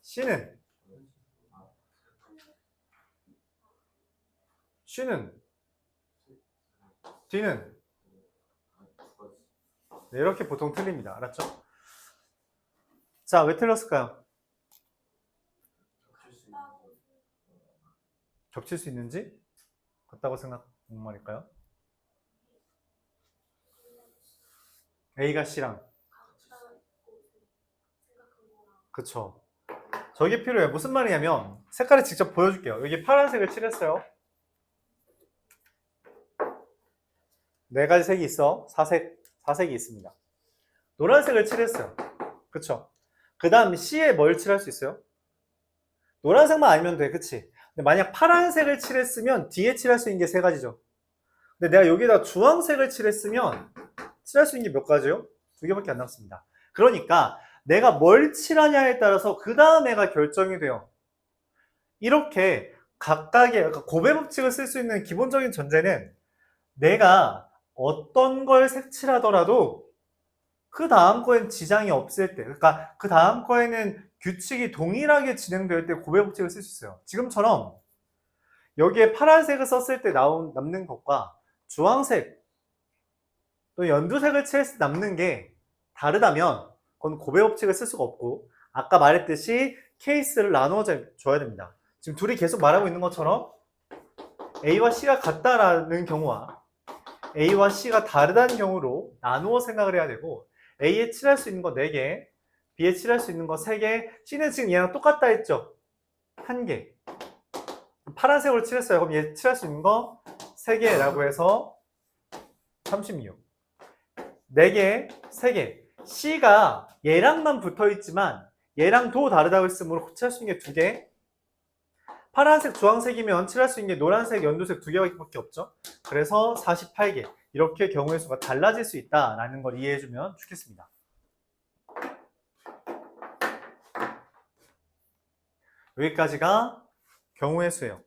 C는? C는? D는? 네, 이렇게 보통 틀립니다. 알았죠? 자, 왜 틀렸을까요? 겹칠 수 있는지? 같다고 생각한 말일까요? A가 C랑. 그쵸. 저게 필요해요. 무슨 말이냐면 색깔을 직접 보여줄게요. 여기 파란색을 칠했어요. 4가지 색이 있어. 사색이 있습니다. 노란색을 칠했어요. 그쵸? 그 다음 C에 뭘 칠할 수 있어요? 노란색만 아니면 돼. 그치? 근데 만약 파란색을 칠했으면 D에 칠할 수 있는 게 3가지죠. 근데 내가 여기다 주황색을 칠했으면 칠할 수 있는 게 몇 가지요? 2개밖에 안 남습니다. 그러니까 내가 뭘 칠하냐에 따라서 그 다음 애가 결정이 돼요. 이렇게 각각의 고배 법칙을 쓸 수 있는 기본적인 전제는 내가 어떤 걸 색칠하더라도 그 다음 거엔 지장이 없을 때, 그러니까 그 다음 거에는 규칙이 동일하게 진행될 때 고배 법칙을 쓸 수 있어요. 지금처럼 여기에 파란색을 썼을 때 남는 것과 주황색 또 연두색을 칠했을 때 남는 게 다르다면 그건 고배 법칙을 쓸 수가 없고, 아까 말했듯이 케이스를 나누어 줘야 됩니다. 지금 둘이 계속 말하고 있는 것처럼 A와 C가 같다라는 경우와 A와 C가 다르다는 경우로 나누어 생각을 해야 되고 A에 칠할 수 있는 거 4개, B에 칠할 수 있는 거 3개, C는 지금 얘랑 똑같다 했죠? 1개. 파란색으로 칠했어요. 그럼 얘 칠할 수 있는 거 3개라고 해서 36. 4개, 3개. C가 얘랑만 붙어 있지만 얘랑 도 다르다고 했으므로 칠할 수 있는 게 2개. 파란색, 주황색이면 칠할 수 있는 게 노란색, 연두색 2개밖에 없죠. 그래서 48개. 이렇게 경우의 수가 달라질 수 있다라는 걸 이해해주면 좋겠습니다. 여기까지가 경우의 수예요.